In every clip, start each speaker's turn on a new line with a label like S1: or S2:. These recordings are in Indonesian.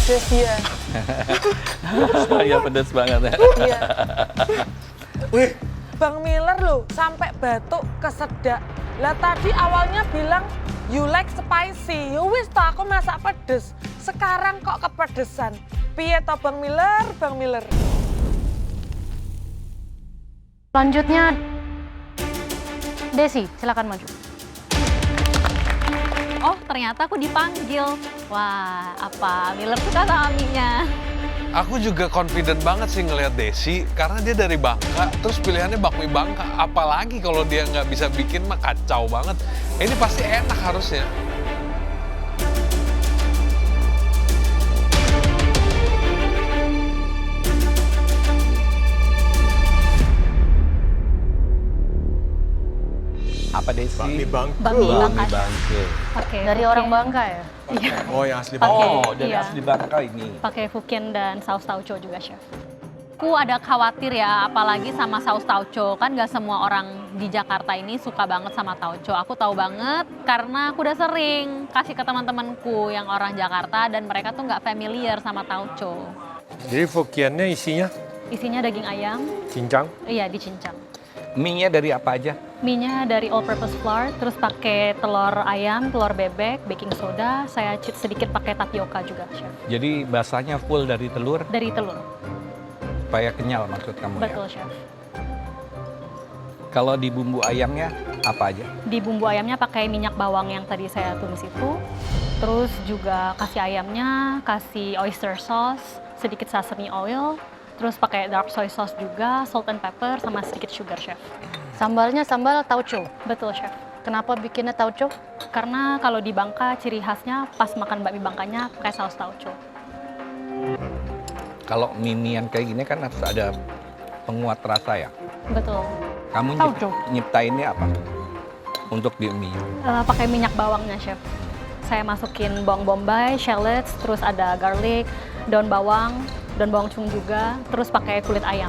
S1: pedes ya.
S2: Saya pedes banget ya.
S1: Iya.
S3: Wih,
S1: Bang Miller loh, sampai batuk kesedak. Lah tadi awalnya bilang you like spicy. Ya wis toh aku masak pedes. Sekarang kok kepedesan. Piye toh Bang Miller, Bang Miller?
S4: Selanjutnya, Desi, silakan maju.
S5: Oh, ternyata aku dipanggil. Wah, apa Miller suka sama mie-nya?
S3: aku juga confident banget sih ngelihat Desi karena dia dari Bangka, terus pilihannya bakmi Bangka. Apalagi kalau dia nggak bisa bikin mah kacau banget. Ini pasti enak harusnya.
S2: Apa Desi?
S6: Bakmi Bangka.
S5: Bakmi Bangka.
S2: Bangke.
S5: Pakai
S4: Dari
S5: Fukien.
S4: orang Bangka ya?
S6: Oh, yang asli
S5: Pakai.
S6: Bangka.
S2: Oh, dari
S5: Iya.
S2: asli Bangka ini.
S5: Pakai Fukien dan saus tauco juga, Chef. Aku ada khawatir ya, apalagi sama saus tauco. Kan gak semua orang di Jakarta ini suka banget sama tauco. Aku tahu banget karena aku udah sering kasih ke teman-temanku yang orang Jakarta dan mereka tuh nggak familiar sama tauco.
S6: Jadi Fokiannya isinya
S5: Isinya daging ayam,
S6: cincang.
S5: iya dicincang.
S2: Mie-nya dari apa aja?
S5: Mie-nya dari all purpose flour, terus pakai telur ayam, telur bebek, baking soda, saya cheat sedikit pakai tapioka juga, Chef.
S2: Jadi basahnya full dari telur,
S5: Dari telur,
S2: supaya kenyal maksud kamu
S5: betul
S2: ya?
S5: Chef.
S2: Kalau di bumbu ayamnya apa aja?
S5: Di bumbu ayamnya pakai minyak bawang yang tadi saya tumis itu, terus juga kasih ayamnya, kasih oyster sauce, sedikit sesame oil, terus pakai dark soy sauce juga, salt and pepper, sama sedikit sugar, Chef.
S4: Sambalnya sambal tauco.
S5: Betul, Chef.
S4: Kenapa bikinnya tauco?
S5: Karena kalau di Bangka, ciri khasnya pas makan bakmi Bangkanya pakai saus tauco.
S2: Kalau mie-mian kayak gini kan harus ada penguat rasa ya.
S5: Betul.
S2: Kamu
S4: Tauco.
S2: nyiptainnya apa? Untuk di mie.
S5: Pakai minyak bawangnya, Chef. Saya masukin bawang bombay, shallots, terus ada garlic, daun bawang cung juga, terus pakai kulit ayam.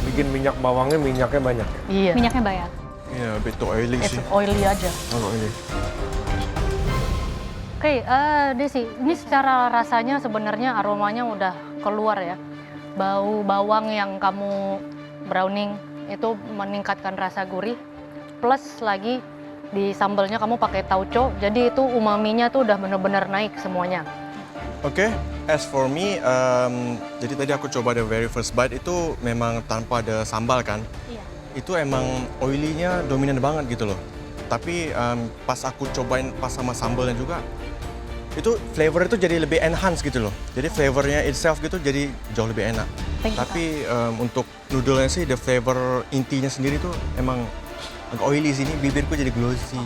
S6: Bikin minyak bawangnya minyaknya banyak.
S4: Iya.
S5: Minyaknya banyak.
S6: Iya, a bit too oily
S4: It's
S6: sih.
S4: oily aja.
S6: Kalau ini.
S4: Oke, Desi, ini secara rasanya sebenarnya aromanya udah keluar ya. Bau bawang yang kamu browning itu meningkatkan rasa gurih. Plus lagi di sambalnya kamu pakai tauco, jadi itu umaminya tuh udah bener-bener naik semuanya.
S7: Oke, as for me, jadi tadi aku coba the very first bite itu memang tanpa ada sambal kan.
S5: Iya.
S7: Itu emang oily-nya dominan banget gitu loh. Tapi pas aku cobain pas sama sambalnya juga, itu flavor itu jadi lebih enhance gitu loh. Jadi flavornya itself gitu jadi jauh lebih enak.
S5: Thank you,
S7: Tapi untuk noodle-nya sih, the flavor intinya sendiri tuh emang agak oily sini, bibirku jadi glossy.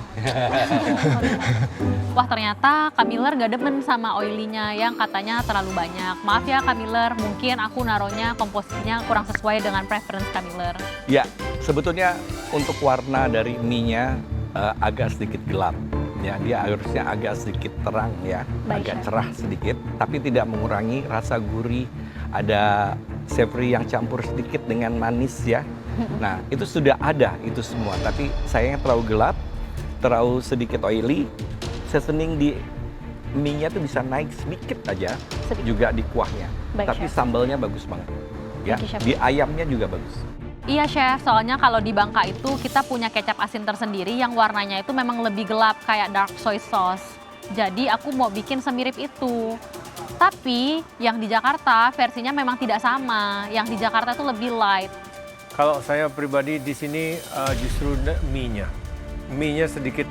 S5: Wah, ternyata Kak Miller gak demen sama oily-nya yang katanya terlalu banyak. Maaf ya Kak Miller, mungkin aku naruhnya komposisinya kurang sesuai dengan preference Kak Miller.
S2: Ya, sebetulnya untuk warna dari mie-nya agak sedikit gelap. Ya, dia harusnya agak sedikit terang ya,
S5: Baik,
S2: agak
S5: Chef.
S2: cerah sedikit, tapi tidak mengurangi rasa gurih. Ada savory yang campur sedikit dengan manis ya. Nah, itu sudah ada itu semua, tapi sayangnya terlalu gelap, terlalu sedikit oily. Seasoning di mie-nya tuh bisa naik sedikit aja,
S5: Sedikit.
S2: juga di kuahnya.
S5: Baik,
S2: Tapi
S5: Chef.
S2: sambalnya bagus banget. Ya,
S5: Thank you, Chef.
S2: di ayamnya juga bagus.
S5: Iya Chef, soalnya kalau di Bangka itu kita punya kecap asin tersendiri yang warnanya itu memang lebih gelap kayak dark soy sauce. Jadi aku mau bikin semirip itu. Tapi yang di Jakarta versinya memang tidak sama. Yang di Jakarta itu lebih light.
S6: Kalau saya pribadi di sini justru mie-nya. Mie-nya sedikit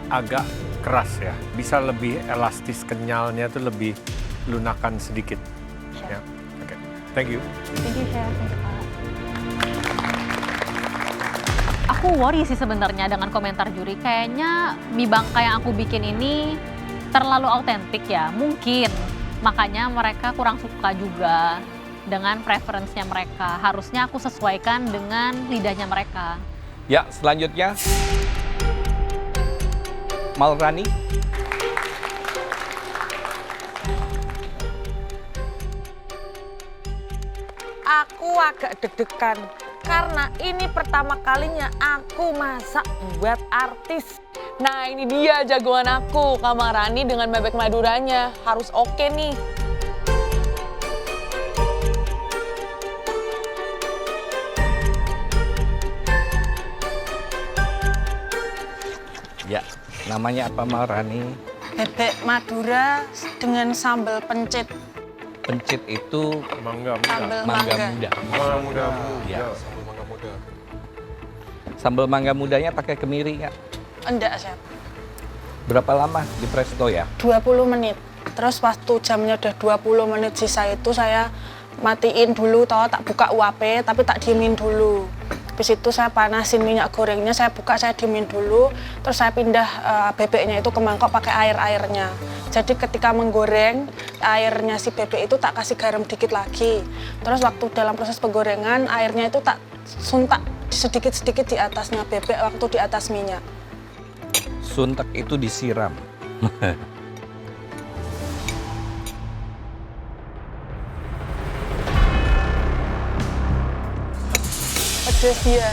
S6: agak keras ya. Bisa lebih elastis, kenyalnya itu lebih lunakan sedikit.
S5: Chef.
S6: Ya. Oke. Thank you.
S5: Thank you Chef. Thank you, Kak. Aku worry sih sebenarnya dengan komentar juri. Kayaknya mie Bangka yang aku bikin ini terlalu autentik ya. Mungkin makanya mereka kurang suka juga dengan preferensinya mereka. Harusnya aku sesuaikan dengan lidahnya mereka.
S2: Ya, selanjutnya Malrani.
S1: Aku agak deg-degan karena ini pertama kalinya aku masak buat artis. Nah ini dia jagoan aku, Kak Marani dengan bebek maduranya. Harus oke nih.
S2: Namanya apa Maharani?
S1: Bebek Madura dengan sambal pencit.
S2: Pencit itu
S6: Mangga muda.
S1: Sambal
S2: mangga
S1: mangga.
S2: muda.
S6: Mangga
S2: Ya.
S6: muda.
S2: Sambal mangga mudanya pakai kemiri nggak?
S1: Enggak, Chef.
S2: Berapa lama di presto ya?
S1: 20 menit. Terus waktu jamnya udah 20 menit sisa itu saya matiin dulu, tak buka UAP, tapi tak diemin dulu. Habis itu saya panasin minyak gorengnya, saya buka, saya diemin dulu. Terus saya pindah bebeknya itu ke mangkok pakai airnya. Jadi ketika menggoreng, airnya si bebek itu tak kasih garam dikit lagi. Terus waktu dalam proses penggorengan, airnya itu tak suntak sedikit-sedikit di atasnya bebek waktu di atas minyak.
S2: Suntek itu disiram.
S1: Pedes dia.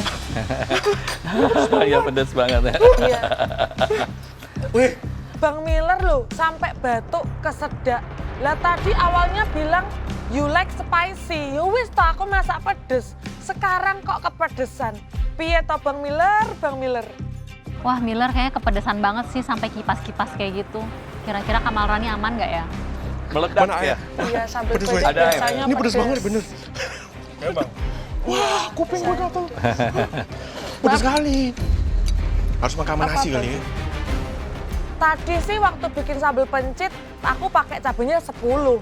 S2: Ya pedas banget ya.
S1: Iya.
S7: Wih,
S1: Bang Miller loh, sampai batuk kesedak. Lah tadi awalnya bilang you like spicy. Ya wis toh aku masak pedes. Sekarang kok kepedesan. Piye toh Bang Miller, Bang Miller?
S5: Wah, Miller kayaknya kepedesan banget sih sampai kipas-kipas kayak gitu. Kira-kira Kamal Rani aman nggak ya?
S2: Meledak
S7: Mana
S2: ya.
S1: Iya, sambil
S7: Pedes,
S1: pedes
S7: Wei.
S2: Ada,
S1: biasanya
S7: ini pedes banget bener.
S6: Memang.
S7: Wah, kuping gue gatel. Pedes sekali. Harus makan sama nasi kali ya.
S1: Tadi sih waktu bikin sambal pencit, aku pakai cabenya 10.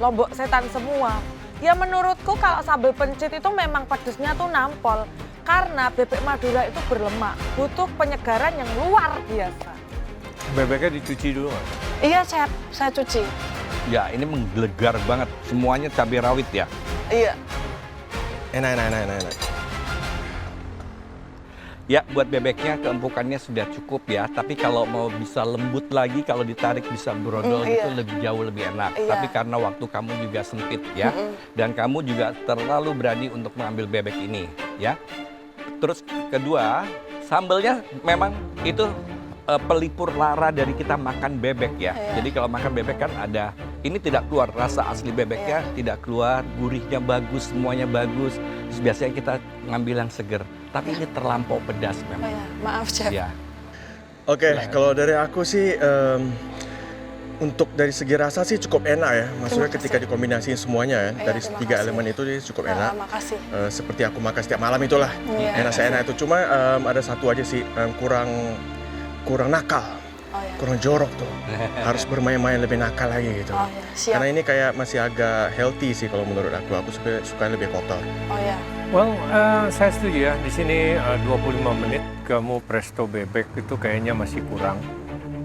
S1: Lombok setan semua. Ya menurutku kalau sambal pencit itu memang pedesnya tuh nampol. Karena bebek Madura itu berlemak, butuh penyegaran yang luar biasa.
S6: Bebeknya dicuci dulu nggak?
S1: Iya, Chef, saya cuci.
S2: Ya ini menggelegar banget. Semuanya cabai rawit ya.
S1: Iya.
S7: Enak.
S2: Ya buat bebeknya keempukannya sudah cukup ya. Tapi kalau mau bisa lembut lagi, kalau ditarik bisa brodol
S1: iya.
S2: itu lebih jauh lebih enak.
S1: Iya.
S2: Tapi karena waktu kamu juga sempit ya. Dan kamu juga terlalu berani untuk mengambil bebek ini ya. Terus kedua, sambelnya memang itu pelipur lara dari kita makan bebek ya.
S1: Iya.
S2: Jadi kalau makan bebek kan ada, ini tidak keluar rasa asli bebeknya, tidak keluar, gurihnya bagus, semuanya bagus. Terus biasanya kita ngambil yang seger. Tapi ini terlampau pedas
S1: Oh
S2: memang.
S1: ya, maaf, Chef.
S2: Ya.
S7: Oke, kalau dari aku sih untuk dari segi rasa sih cukup enak ya. Maksudnya
S1: Terima
S7: ketika dikombinasiin semuanya ya,
S1: Iya,
S7: dari
S1: terima
S7: tiga
S1: kasih.
S7: elemen itu dia cukup enak.
S1: Makasih.
S7: Seperti aku makan setiap malam itulah.
S1: Iya.
S7: Enak itu. Cuma ada satu aja sih kurang nakal,
S1: Oh ya.
S7: kurang jorok tuh. Harus bermain-main lebih nakal lagi gitu.
S1: Oh ya, siap.
S7: Karena ini kayak masih agak healthy sih kalau menurut aku. Aku suka lebih kotor.
S1: Oh ya.
S6: Well, saya setuju ya. Di sini 25 menit kamu presto bebek itu kayaknya masih kurang.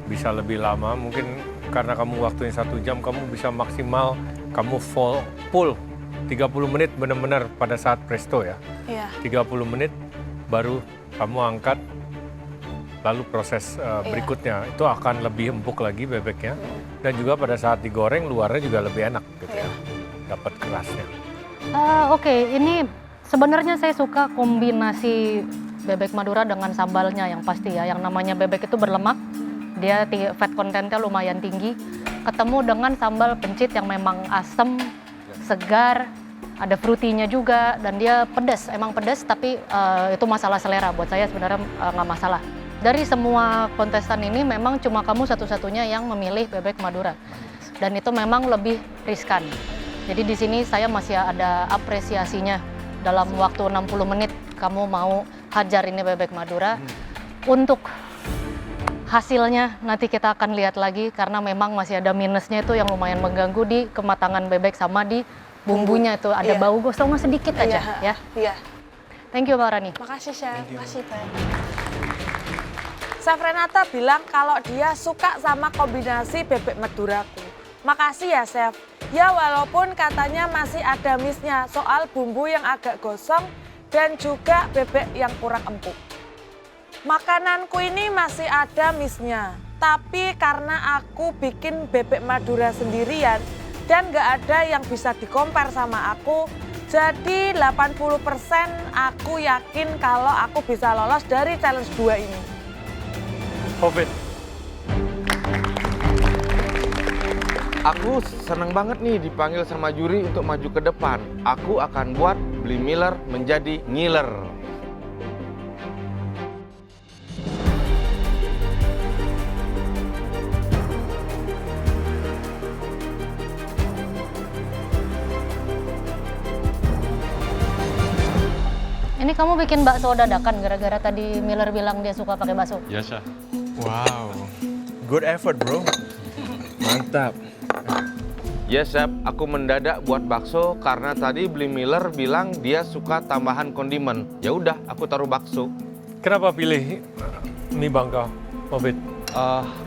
S6: Bisa lebih lama. Mungkin karena kamu waktunya 1 jam, kamu bisa maksimal kamu full 30 menit benar-benar pada saat presto ya.
S1: Iya.
S6: 30 menit baru kamu angkat. Lalu proses berikutnya itu akan lebih empuk lagi bebeknya. Dan juga pada saat digoreng luarnya juga lebih enak gitu ya. Dapat kerasnya.
S4: Oke, ini sebenarnya saya suka kombinasi bebek Madura dengan sambalnya yang pasti ya. Yang namanya bebek itu berlemak, dia fat contentnya lumayan tinggi. Ketemu dengan sambal pencit yang memang asam, segar, ada fruitynya juga, dan dia pedas, emang pedas, tapi itu masalah selera. Buat saya sebenarnya nggak masalah. Dari semua kontestan ini memang cuma kamu satu-satunya yang memilih bebek Madura. Dan itu memang lebih riskan. Jadi di sini saya masih ada apresiasinya. Dalam waktu 60 menit kamu mau hajar ini bebek Madura. Untuk hasilnya nanti kita akan lihat lagi karena memang masih ada minusnya itu yang lumayan mengganggu di kematangan bebek sama di bumbunya itu ada
S1: Iya.
S4: bau gosongnya sedikit aja ya.
S1: Iya.
S4: Thank you Mbak Rani.
S1: Makasih, Chef. Makasih, Bang. Chef Renata bilang kalau dia suka sama kombinasi bebek Maduraku. Makasih ya, Chef. Ya walaupun katanya masih ada miss-nya soal bumbu yang agak gosong dan juga bebek yang kurang empuk. Makananku ini masih ada miss-nya. Tapi karena aku bikin bebek Madura sendirian dan nggak ada yang bisa dikompar sama aku, jadi 80% aku yakin kalau aku bisa lolos dari challenge 2 ini.
S6: Covid.
S8: Aku senang banget nih dipanggil sama juri untuk maju ke depan. Aku akan buat Bli Miller menjadi ngiler.
S4: kamu bikin bakso dadakan gara-gara tadi Miller bilang dia suka pakai bakso?
S3: Ya, Chef.
S7: Wow, good effort bro. Mantap.
S8: Yes, Chef. Aku mendadak buat bakso karena tadi Bli Miller bilang dia suka tambahan kondimen. Ya udah, aku taruh bakso.
S6: Kenapa pilih mie Bangka, Obed?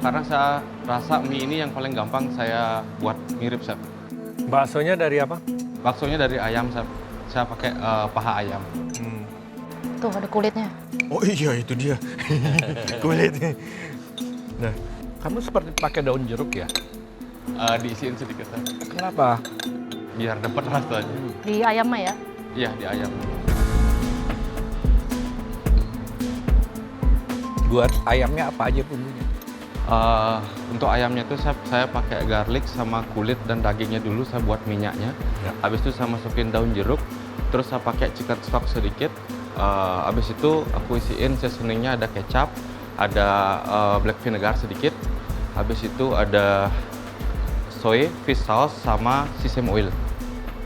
S9: Karena saya rasa mie ini yang paling gampang saya buat mirip, Chef.
S6: Baksonya dari apa?
S9: Baksonya dari ayam, Chef. Saya pakai paha ayam.
S4: Tuh ada kulitnya.
S7: Oh iya itu dia. Kulit. Nah,
S2: Kamu seperti pakai daun jeruk ya?
S9: Diisiin sedikit, Chef.
S2: Kenapa?
S9: Biar dapat rasanya.
S4: Di ayam mah ya?
S9: Iya, di ayam.
S2: Buat ayamnya apa aja bumbunya?
S9: Untuk ayamnya itu saya pakai garlic sama kulit dan dagingnya dulu saya buat minyaknya.
S2: Ya.
S9: Habis itu saya masukin daun jeruk, terus saya pakai chicken stock sedikit. Habis itu aku isiin seasoningnya ada kecap, ada black vinegar sedikit. Habis itu ada soy, fish sauce, sama sesame oil.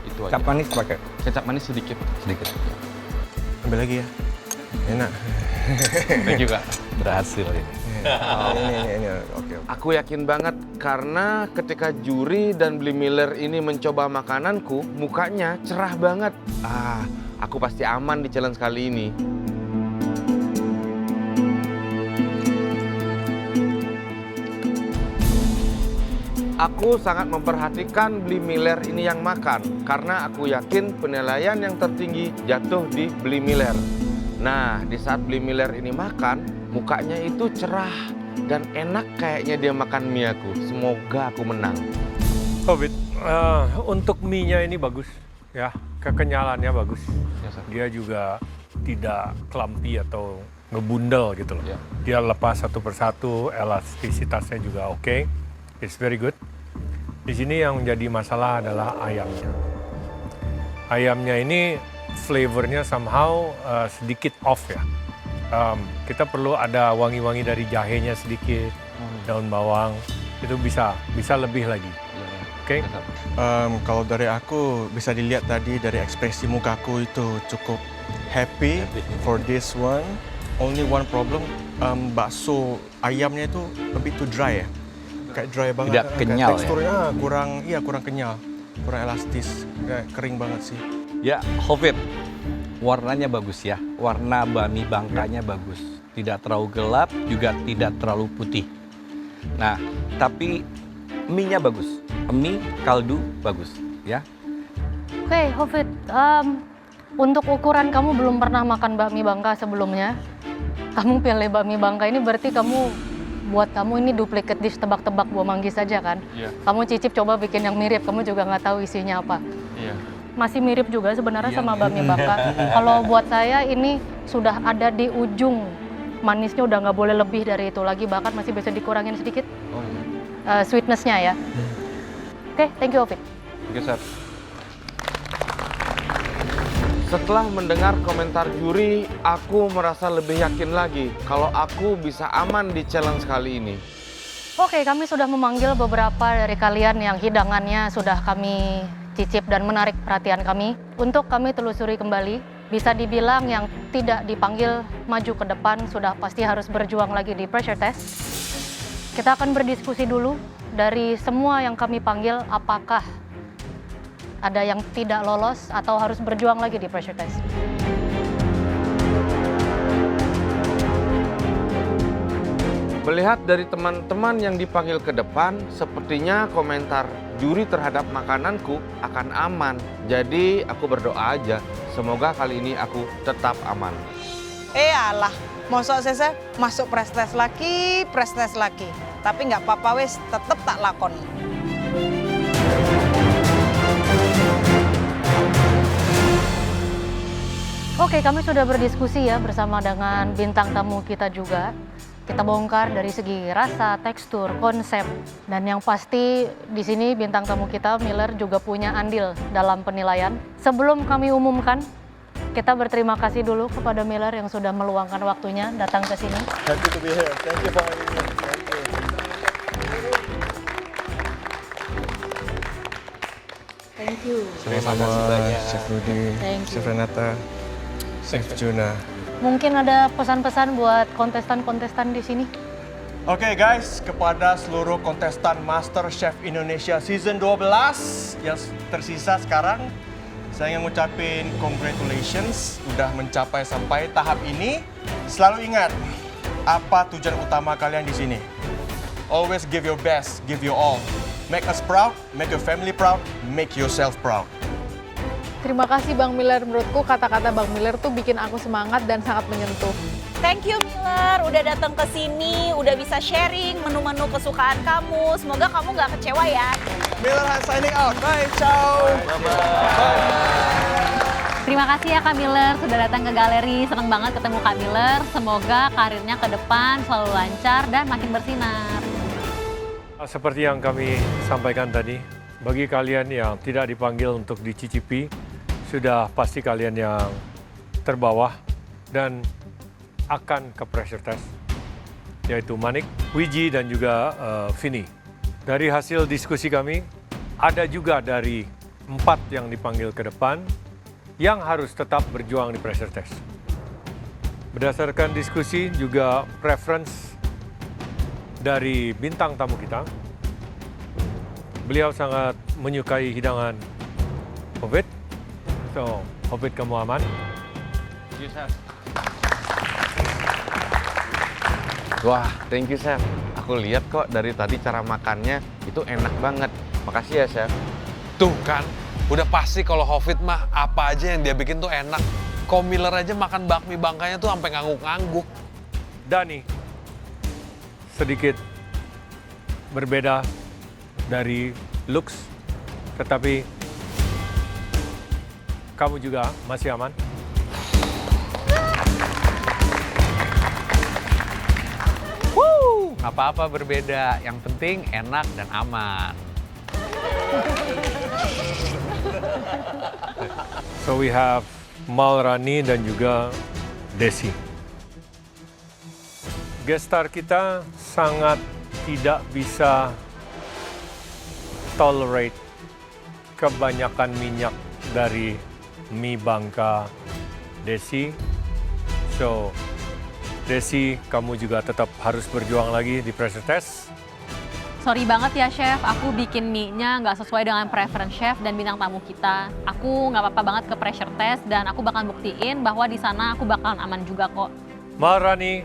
S9: Itu aja.
S2: Kecap manis pakai?
S9: Kecap manis sedikit.
S2: Sedikit.
S7: ambil lagi ya. Enak.
S9: Ini juga.
S2: Berhasil ini.
S7: Ini. Oke.
S8: Aku yakin banget karena ketika juri dan Bli Miller ini mencoba makananku, mukanya cerah banget. Aku pasti aman di challenge kali ini. Aku sangat memperhatikan Bli Miller ini yang makan karena aku yakin penilaian yang tertinggi jatuh di Bli Miller. Nah, di saat Bli Miller ini makan, mukanya itu cerah dan enak kayaknya dia makan mie aku. Semoga aku menang.
S6: Obed, untuk mie-nya ini bagus ya, kekenyalannya bagus.
S9: Ya, Chef.
S6: Dia juga tidak clumpy atau ngebundel gitu loh.
S9: Ya.
S6: Dia lepas satu persatu, elastisitasnya juga oke. It's very good. Di sini yang menjadi masalah adalah ayamnya. Ayamnya ini flavornya somehow sedikit off ya. Kita perlu ada wangi-wangi dari jahenya sedikit, daun bawang. Itu bisa lebih lagi. Oke?
S9: Ya, Chef.
S7: Kalau dari aku bisa dilihat tadi dari ekspresi mukaku itu cukup happy for this one. Only one problem, bakso ayamnya itu a bit too dry ya. Kayak dry banget.
S2: Tidak kenyal ya?
S7: Teksturnya kurang kenyal, kurang elastis, kayak kering banget sih.
S2: Ya, Hovit. Warnanya bagus ya. Warna bami Bangkanya bagus. Tidak terlalu gelap, juga tidak terlalu putih. Nah, tapi mie-nya bagus. Mie kaldu bagus ya.
S4: Oke, Hovit, untuk ukuran kamu belum pernah makan bakmi Bangka sebelumnya. Kamu pilih bakmi Bangka ini berarti buat kamu ini duplikat dish tebak-tebak buah manggis saja kan?
S9: Iya.
S4: Kamu cicip coba bikin yang mirip, kamu juga nggak tahu isinya apa.
S9: Iya.
S4: Masih mirip juga sebenarnya sama bakmi Bangka. Kalau buat saya ini sudah ada di ujung, manisnya udah nggak boleh lebih dari itu lagi, bahkan masih bisa dikurangin sedikit
S9: Oh, iya.
S4: sweetness-nya ya. Oke, thank you Ovit.
S9: Oke, Chef.
S8: Setelah mendengar komentar juri, aku merasa lebih yakin lagi kalau aku bisa aman di challenge kali ini.
S4: Oke, kami sudah memanggil beberapa dari kalian yang hidangannya sudah kami cicip dan menarik perhatian kami. Untuk kami telusuri kembali, bisa dibilang yang tidak dipanggil maju ke depan sudah pasti harus berjuang lagi di pressure test. Kita akan berdiskusi dulu dari semua yang kami panggil, apakah ada yang tidak lolos atau harus berjuang lagi di pressure test.
S8: Melihat dari teman-teman yang dipanggil ke depan, sepertinya komentar juri terhadap makananku akan aman. Jadi aku berdoa aja, semoga kali ini aku tetap aman.
S1: Alah, mosok sese masuk press test lagi. Tapi nggak apa-apa wis, tetep tak lakoni.
S4: Oke, kami sudah berdiskusi ya bersama dengan bintang tamu kita juga. Kita bongkar dari segi rasa, tekstur, konsep, dan yang pasti di sini bintang tamu kita Miller juga punya andil dalam penilaian. Sebelum kami umumkan, kita berterima kasih dulu kepada Miller yang sudah meluangkan waktunya datang ke sini.
S7: Happy to be here. Thank you for having me.
S4: Thank you.
S7: Sama-sama, Chef Rudy,
S4: Thank you.
S7: Chef Renata.
S6: Chef Juna.
S4: Mungkin ada pesan-pesan buat kontestan-kontestan di sini?
S7: Oke guys, kepada seluruh kontestan Master Chef Indonesia Season 12 yang tersisa sekarang, saya ingin ngucapin congratulations udah mencapai sampai tahap ini. Selalu ingat apa tujuan utama kalian di sini. Always give your best, give your all. Make us proud, make your family proud, make yourself proud.
S10: Terima kasih Bang Miller, menurutku kata-kata Bang Miller tuh bikin aku semangat dan sangat menyentuh.
S11: Thank you Miller, udah datang ke sini, udah bisa sharing menu-menu kesukaan kamu. Semoga kamu nggak kecewa ya.
S7: Miller Hans signing out. Bye, ciao.
S5: Terima kasih ya Kak Miller sudah datang ke galeri. Seneng banget ketemu Kak Miller. Semoga karirnya ke depan selalu lancar dan makin bersinar.
S6: Seperti yang kami sampaikan tadi, bagi kalian yang tidak dipanggil untuk dicicipi, sudah pasti kalian yang terbawah dan akan ke pressure test, yaitu Manik, Wiji, dan juga Vini. Dari hasil diskusi kami, ada juga dari 4 yang dipanggil ke depan yang harus tetap berjuang di pressure test. Berdasarkan diskusi juga preference dari bintang tamu kita, beliau sangat menyukai hidangan Hobbit. So, Hobbit kamu aman?
S8: Wah, thank you Chef. Aku lihat kok dari tadi cara makannya itu enak banget. Makasih ya Chef.
S3: Tuh kan, udah pasti kalau Hobbit mah apa aja yang dia bikin tuh enak. Kok Miller aja makan bakmi bangkanya tuh sampai ngangguk-ngangguk.
S6: Dani, sedikit berbeda dari looks, tetapi kamu juga masih aman.
S12: Nggak apa-apa berbeda, yang penting enak dan aman.
S6: So we have Malrani dan juga Desi. Guest star kita sangat tidak bisa tolerate kebanyakan minyak dari mie bangka Desi. So, Desi, kamu juga tetap harus berjuang lagi di pressure test.
S5: Sorry banget ya Chef, aku bikin mie-nya nggak sesuai dengan preference Chef dan bintang tamu kita. Aku nggak apa-apa banget ke pressure test dan aku bakal buktiin bahwa di sana aku bakalan aman juga kok.
S6: Malrani,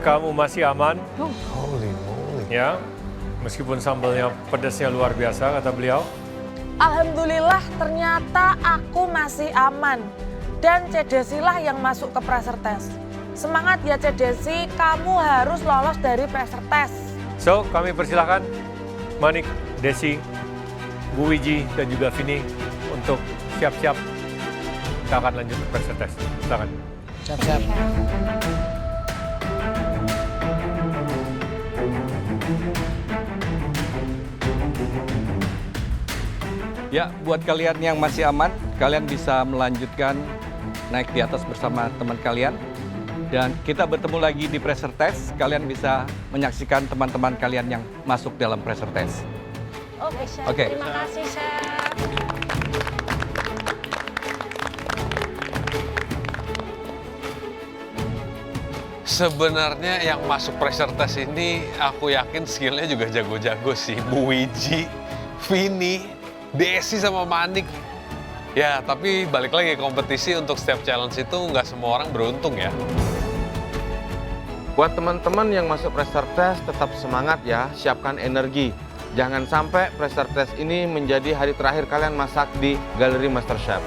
S6: kamu masih aman?
S3: Holy moly.
S6: Ya, meskipun sambalnya pedasnya luar biasa, kata beliau.
S1: Alhamdulillah ternyata aku masih aman. Dan Cedesi lah yang masuk ke pressure test. Semangat ya Cedesi, kamu harus lolos dari pressure test.
S6: So, kami persilahkan Manik, Desi, Bu Wiji, dan juga Vini untuk siap-siap. Kita akan lanjut ke pressure test. Silakan.
S12: Siap-siap.
S2: Ya, buat kalian yang masih aman, kalian bisa melanjutkan naik di atas bersama teman kalian. Dan kita bertemu lagi di pressure test. Kalian bisa menyaksikan teman-teman kalian yang masuk dalam pressure test.
S11: Oke Chef,
S2: Oke.
S11: terima kasih Chef.
S3: Sebenarnya yang masuk pressure test ini aku yakin skillnya juga jago-jago sih. Bu Wiji, Vini, Desi sama Manik. Ya, tapi balik lagi kompetisi untuk setiap challenge itu nggak semua orang beruntung ya.
S8: Buat teman-teman yang masuk pressure test, tetap semangat ya, siapkan energi. Jangan sampai pressure test ini menjadi hari terakhir kalian masak di Galeri MasterChef.